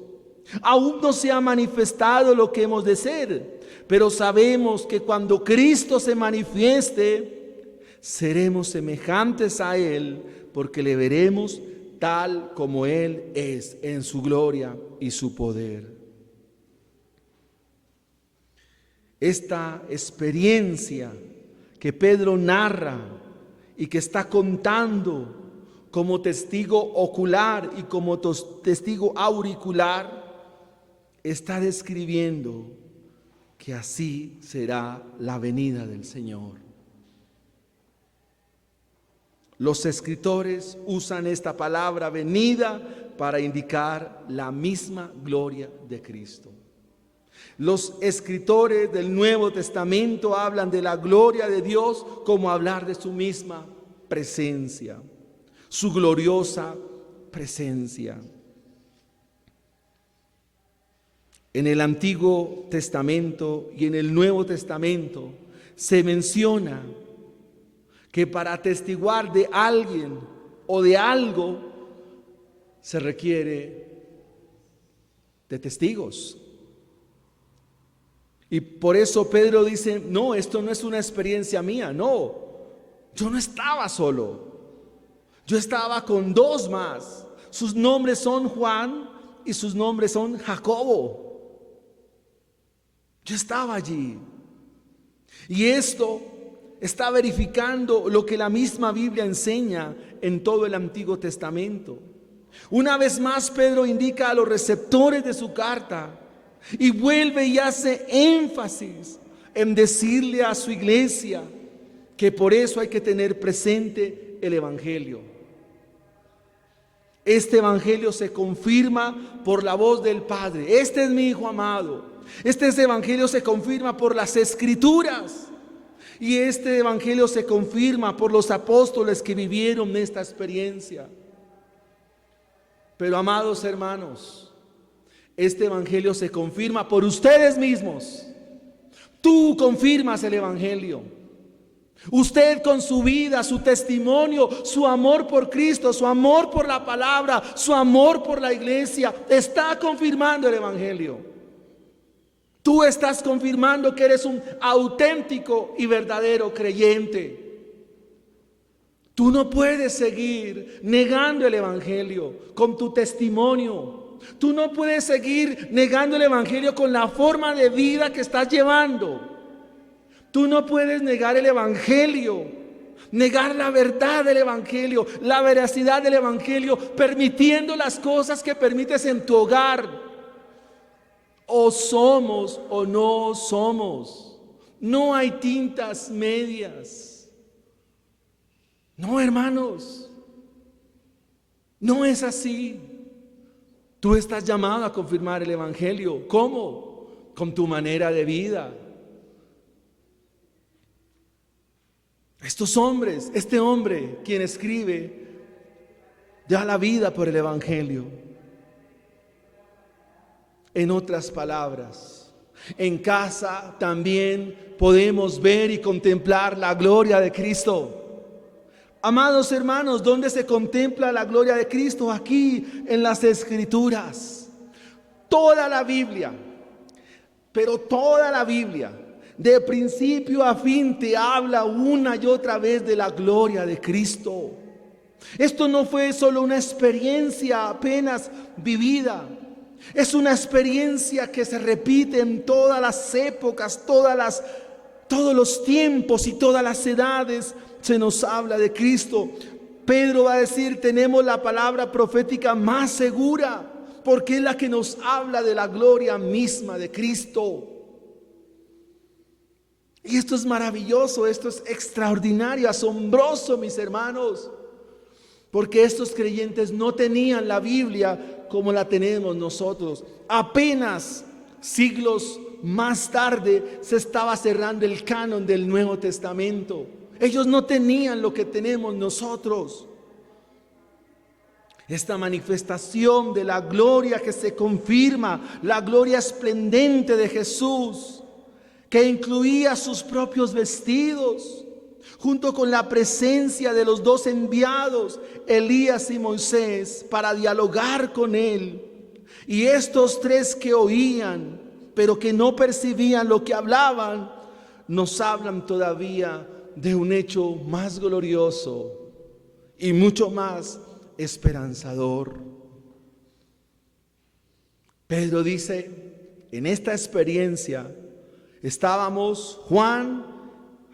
Speaker 2: Aún no se ha manifestado lo que hemos de ser, pero sabemos que cuando Cristo se manifieste, seremos semejantes a Él, porque le veremos tal como Él es, en su gloria y su poder. Esta experiencia que Pedro narra y que está contando como testigo ocular y como testigo auricular, está describiendo que así será la venida del Señor. Los escritores usan esta palabra venida para indicar la misma gloria de Cristo. Los escritores del Nuevo Testamento hablan de la gloria de Dios como hablar de su misma presencia, su gloriosa presencia. En el Antiguo Testamento y en el Nuevo Testamento se menciona que para atestiguar de alguien o de algo se requiere de testigos. Y por eso Pedro dice: no, esto no es una experiencia mía, no, yo no estaba solo, yo estaba con dos más. Sus nombres son Juan y sus nombres son Jacobo. Yo estaba allí. Y esto está verificando lo que la misma Biblia enseña en todo el Antiguo Testamento. Una vez más, Pedro indica a los receptores de su carta y vuelve y hace énfasis en decirle a su iglesia que por eso hay que tener presente el Evangelio. Este Evangelio se confirma por la voz del Padre. Este es mi Hijo amado. Este Evangelio se confirma por las Escrituras. Y este Evangelio se confirma por los apóstoles que vivieron esta experiencia. Pero, amados hermanos, este Evangelio se confirma por ustedes mismos. Tú confirmas el Evangelio. Usted con su vida, su testimonio, su amor por Cristo, su amor por la palabra, su amor por la iglesia, está confirmando el Evangelio. Tú estás confirmando que eres un auténtico y verdadero creyente. Tú no puedes seguir negando el Evangelio con tu testimonio. Tú no puedes seguir negando el Evangelio con la forma de vida que estás llevando. Tú no puedes negar el Evangelio, negar la verdad del Evangelio, la veracidad del Evangelio, permitiendo las cosas que permites en tu hogar. O somos o no somos. No hay tintas medias. No, hermanos, no es así. Tú estás llamado a confirmar el Evangelio. ¿Cómo? Con tu manera de vida, Estos hombres, este hombre, quien escribe, da la vida por el Evangelio. En otras palabras, en casa también podemos ver y contemplar la gloria de Cristo. Amados hermanos, ¿dónde se contempla la gloria de Cristo? Aquí en las Escrituras. Toda la Biblia, pero toda la Biblia, de principio a fin, te habla una y otra vez de la gloria de Cristo. Esto no fue solo una experiencia apenas vivida. Es una experiencia que se repite en todas las épocas, todos los tiempos y todas las edades. Se nos habla de Cristo. Pedro va a decir, tenemos la palabra profética más segura, porque es la que nos habla de la gloria misma de Cristo. Y esto es maravilloso, esto es extraordinario, asombroso, mis hermanos, porque estos creyentes no tenían la Biblia como la tenemos nosotros. Apenas siglos más tarde se estaba cerrando el canon del Nuevo Testamento. Ellos no tenían lo que tenemos nosotros. Esta manifestación de la gloria que se confirma, la gloria esplendente de Jesús, que incluía sus propios vestidos, junto con la presencia de los dos enviados, Elías y Moisés, para dialogar con él. Y estos tres que oían, pero que no percibían lo que hablaban, nos hablan todavía de un hecho más glorioso y mucho más esperanzador. Pedro dice, en esta experiencia estábamos Juan,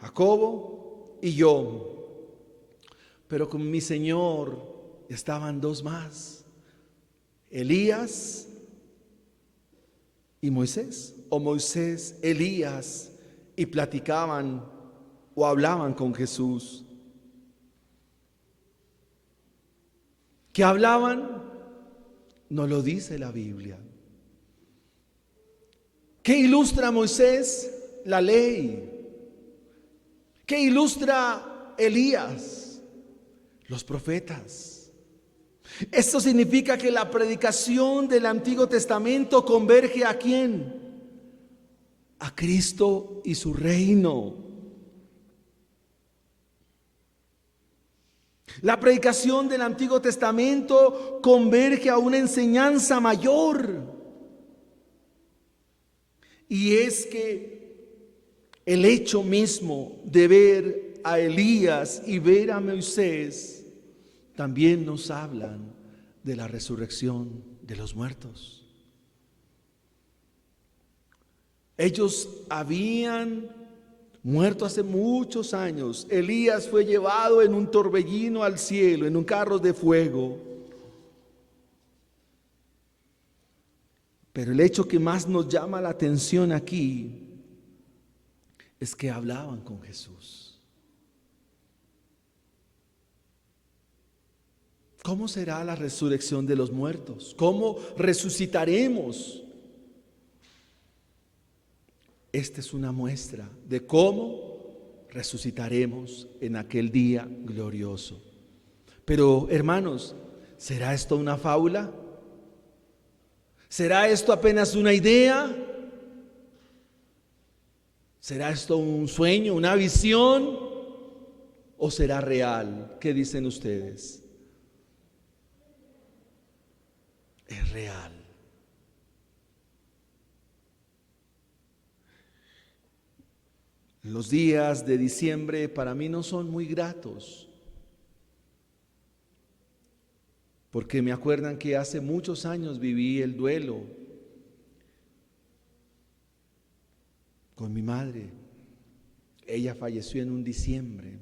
Speaker 2: Jacobo y yo, pero con mi Señor estaban dos más, Elías y Moisés, o Moisés, Elías, y platicaban o hablaban con Jesús. ¿Qué hablaban? No lo dice la Biblia. ¿Qué ilustra Moisés? La ley. ¿Qué ilustra Elías? Los profetas. Esto significa que la predicación del Antiguo Testamento converge ¿a quién? A Cristo y su reino. La predicación del Antiguo Testamento converge a una enseñanza mayor. Y es que el hecho mismo de ver a Elías y ver a Moisés también nos hablan de la resurrección de los muertos. Ellos habían muerto hace muchos años. Elías fue llevado en un torbellino al cielo, en un carro de fuego. Pero el hecho que más nos llama la atención aquí es que hablaban con Jesús. ¿Cómo será la resurrección de los muertos? ¿Cómo resucitaremos? Esta es una muestra de cómo resucitaremos en aquel día glorioso. Pero, hermanos, ¿será esto una fábula? ¿Será esto apenas una idea? ¿Será esto un sueño, una visión? ¿O será real? ¿Qué dicen ustedes? Es real. Los días de diciembre para mí no son muy gratos, porque me acuerdan que hace muchos años viví el duelo con mi madre. Ella falleció en un diciembre.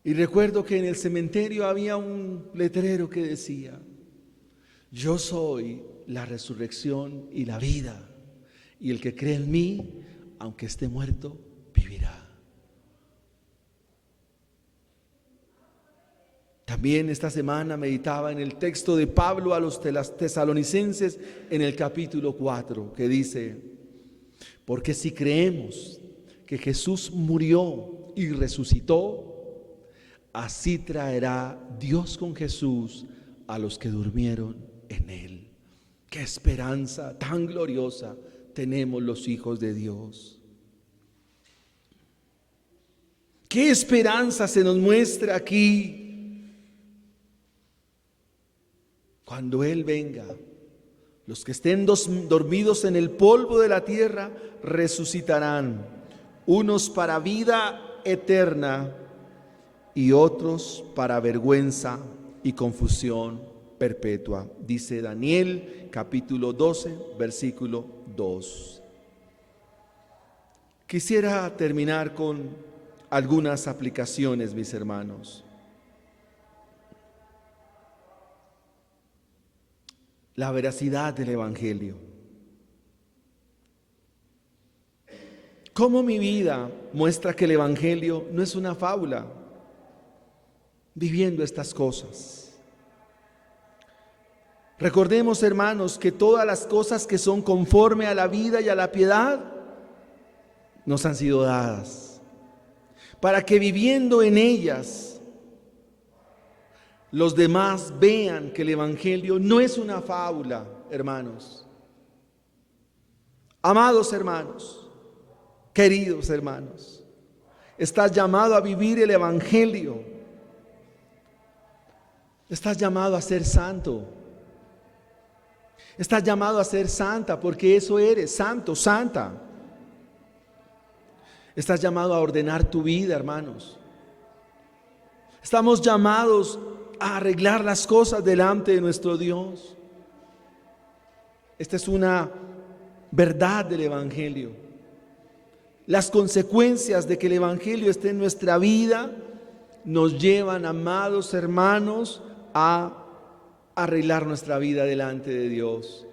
Speaker 2: Y recuerdo que en el cementerio había un letrero que decía: yo soy la resurrección y la vida, y el que cree en mí, aunque esté muerto, vivirá. También esta semana meditaba en el texto de Pablo a los tesalonicenses en el capítulo 4, que dice: porque si creemos que Jesús murió y resucitó, así traerá Dios con Jesús a los que durmieron en Él. ¡Qué esperanza tan gloriosa tenemos los hijos de Dios! ¡Qué esperanza se nos muestra aquí! Cuando Él venga, los que estén dormidos en el polvo de la tierra resucitarán, unos para vida eterna y otros para vergüenza y confusión perpetua. Dice Daniel capítulo 12, versículo 2. Quisiera terminar con algunas aplicaciones, mis hermanos. La veracidad del Evangelio. ¿Cómo mi vida muestra que el Evangelio no es una fábula? Viviendo estas cosas. Recordemos, hermanos, que todas las cosas que son conforme a la vida y a la piedad nos han sido dadas, para que viviendo en ellas los demás vean que el Evangelio no es una fábula, hermanos. Amados hermanos, queridos hermanos, estás llamado a vivir el Evangelio. Estás llamado a ser santo. Estás llamado a ser santa, porque eso eres, santo, santa. Estás llamado a ordenar tu vida, hermanos. Estamos llamados a arreglar las cosas delante de nuestro Dios. Esta es una verdad del Evangelio. Las consecuencias de que el Evangelio esté en nuestra vida nos llevan, amados hermanos, a arreglar nuestra vida delante de Dios.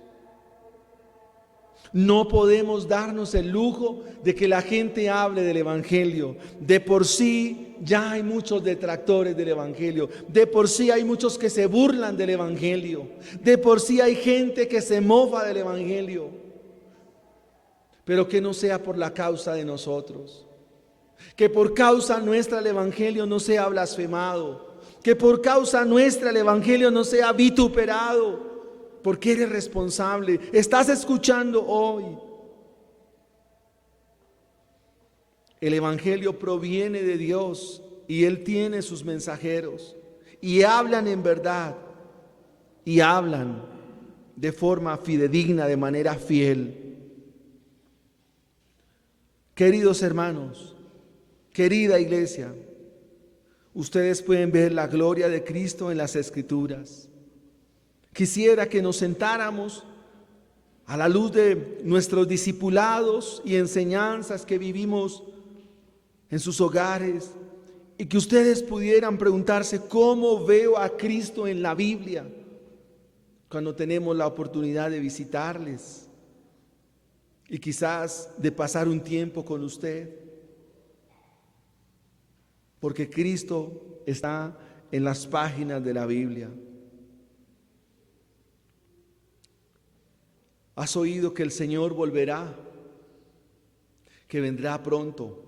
Speaker 2: No podemos darnos el lujo de que la gente hable del Evangelio. De por sí ya hay muchos detractores del Evangelio. De por sí hay muchos que se burlan del Evangelio. De por sí hay gente que se mofa del Evangelio. Pero que no sea por la causa de nosotros. Que por causa nuestra el Evangelio no sea blasfemado. Que por causa nuestra el Evangelio no sea vituperado. Porque eres responsable. Estás escuchando hoy. El Evangelio proviene de Dios y Él tiene sus mensajeros y hablan en verdad y hablan de forma fidedigna, de manera fiel. Queridos hermanos, querida iglesia, ustedes pueden ver la gloria de Cristo en las Escrituras. Quisiera que nos sentáramos a la luz de nuestros discipulados y enseñanzas que vivimos en sus hogares y que ustedes pudieran preguntarse: ¿cómo veo a Cristo en la Biblia? Cuando tenemos la oportunidad de visitarles y quizás de pasar un tiempo con usted, porque Cristo está en las páginas de la Biblia. ¿Has oído que el Señor volverá? Que vendrá pronto.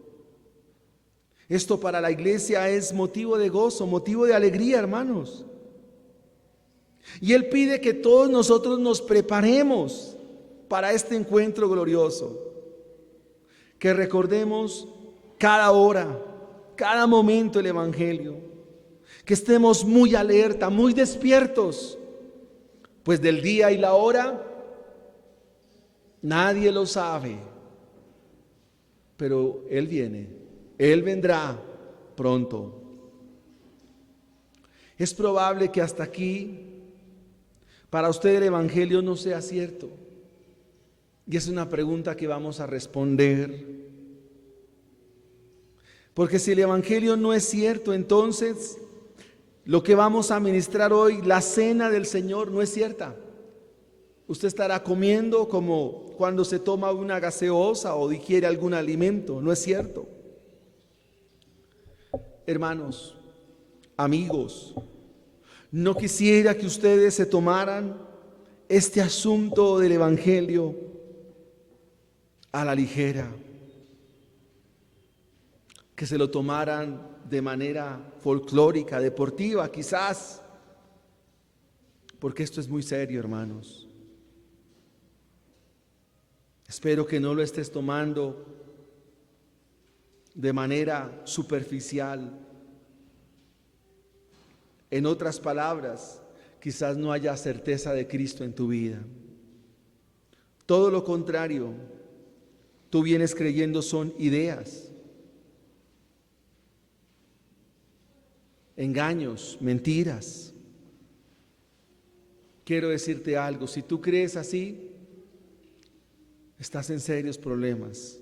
Speaker 2: Esto para la iglesia es motivo de gozo, motivo de alegría, hermanos. Y Él pide que todos nosotros nos preparemos para este encuentro glorioso. Que recordemos cada hora, cada momento el Evangelio. Que estemos muy alerta, muy despiertos, pues del día y la hora nadie lo sabe, pero Él viene, Él vendrá pronto. Es probable que hasta aquí para usted el Evangelio no sea cierto, y es una pregunta que vamos a responder, porque si el Evangelio no es cierto, entonces lo que vamos a ministrar hoy, la cena del Señor, no es cierta. Usted estará comiendo como cuando se toma una gaseosa o digiere algún alimento. No es cierto. Hermanos, amigos, no quisiera que ustedes se tomaran este asunto del Evangelio a la ligera. que se lo tomaran de manera folclórica, deportiva, quizás, porque esto es muy serio, hermanos. Espero que no lo estés tomando de manera superficial. En otras palabras, quizás no haya certeza de Cristo en tu vida. Todo lo contrario, tú vienes creyendo son ideas, engaños, mentiras. Quiero decirte algo, si tú crees así, estás en serios problemas.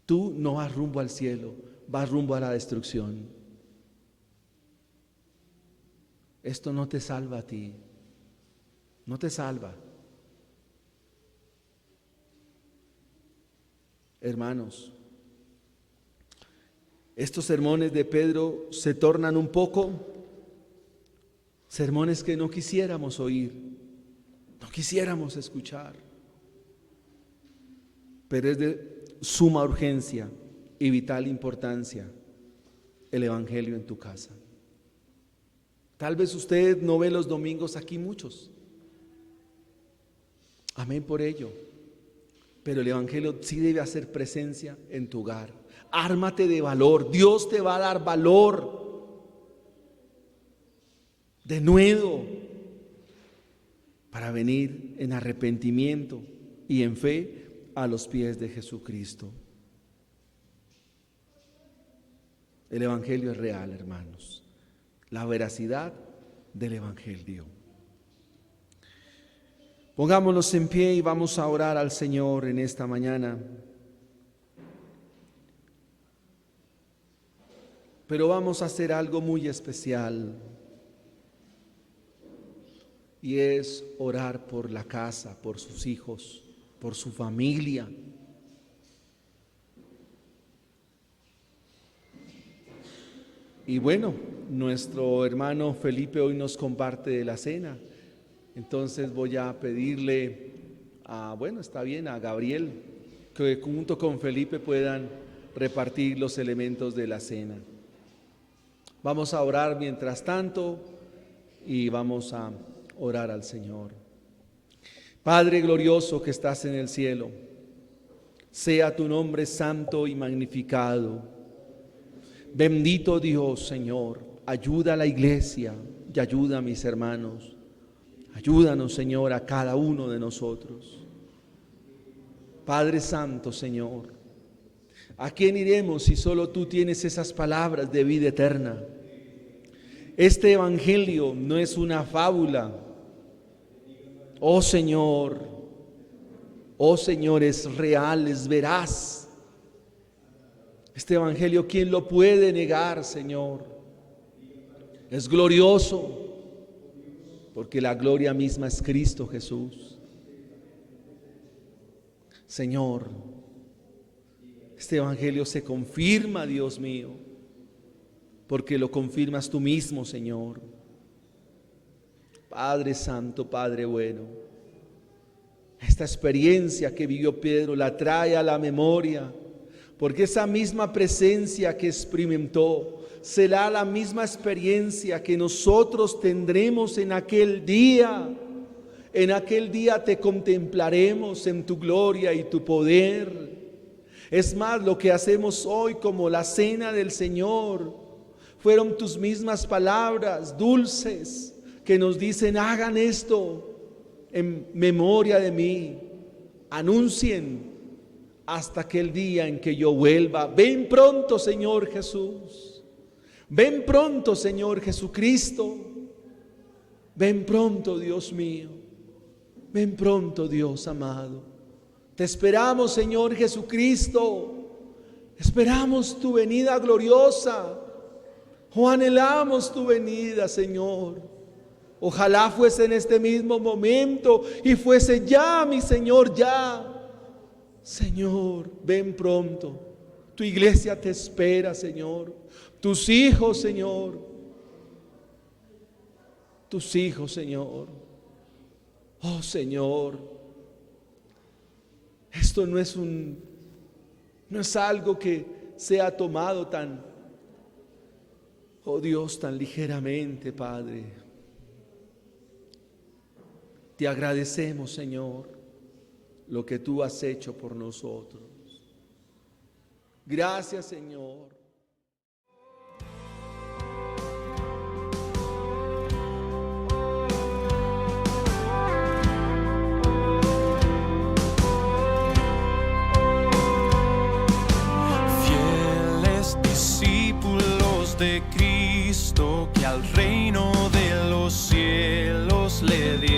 Speaker 2: Tú no vas rumbo al cielo, vas rumbo a la destrucción. Esto no te salva a ti, no te salva. Hermanos, estos sermones de Pedro se tornan un poco sermones que no quisiéramos oír, no quisiéramos escuchar, pero es de suma urgencia y vital importancia el Evangelio en tu casa. Tal vez usted no ve los domingos aquí muchos. Amén por ello. Pero el Evangelio sí debe hacer presencia en tu hogar. Ármate de valor. Dios te va a dar valor, denuedo, para venir en arrepentimiento y en fe a los pies de Jesucristo. El Evangelio es real, hermanos. La veracidad del Evangelio. Pongámonos en pie y vamos a orar al Señor en esta mañana. Pero vamos a hacer algo muy especial, y es orar por la casa, por sus hijos, por su familia. Y bueno, nuestro hermano Felipe hoy nos comparte de la cena. Entonces voy a pedirle a Gabriel que junto con Felipe puedan repartir los elementos de la cena. Vamos a orar mientras tanto y vamos a orar al Señor. Padre glorioso que estás en el cielo, sea tu nombre santo y magnificado. Bendito Dios, Señor, ayuda a la iglesia y ayuda a mis hermanos. Ayúdanos, Señor, a cada uno de nosotros. Padre Santo, Señor, ¿a quién iremos si solo tú tienes esas palabras de vida eterna? Este Evangelio no es una fábula. Oh Señor, es real, es veraz. Este Evangelio, ¿quién lo puede negar, Señor? Es glorioso, porque la gloria misma es Cristo Jesús. Señor, este Evangelio se confirma, Dios mío, porque lo confirmas tú mismo, Señor. Padre Santo, Padre bueno, esta experiencia que vivió Pedro la trae a la memoria, porque esa misma presencia que experimentó será la misma experiencia que nosotros tendremos en aquel día. En aquel día te contemplaremos en tu gloria y tu poder. Es más, lo que hacemos hoy como la cena del Señor, fueron tus mismas palabras dulces que nos dicen: hagan esto en memoria de mí, anuncien hasta aquel día en que yo vuelva. Ven pronto, Señor Jesús. Ven pronto, Señor Jesucristo. Ven pronto, Dios mío. Ven pronto, Dios amado. Te esperamos, Señor Jesucristo. Esperamos tu venida gloriosa. O anhelamos tu venida, Señor. Ojalá fuese en este mismo momento y fuese ya, mi Señor, ya. Señor, ven pronto. Tu iglesia te espera, Señor. Tus hijos, Señor. Tus hijos, Señor. Oh, Señor. Esto no es algo que sea tomado tan, oh Dios, tan ligeramente, Padre. Te agradecemos, Señor, lo que tú has hecho por nosotros. Gracias, Señor.
Speaker 1: Fieles discípulos de Cristo que al reino de los cielos le dieron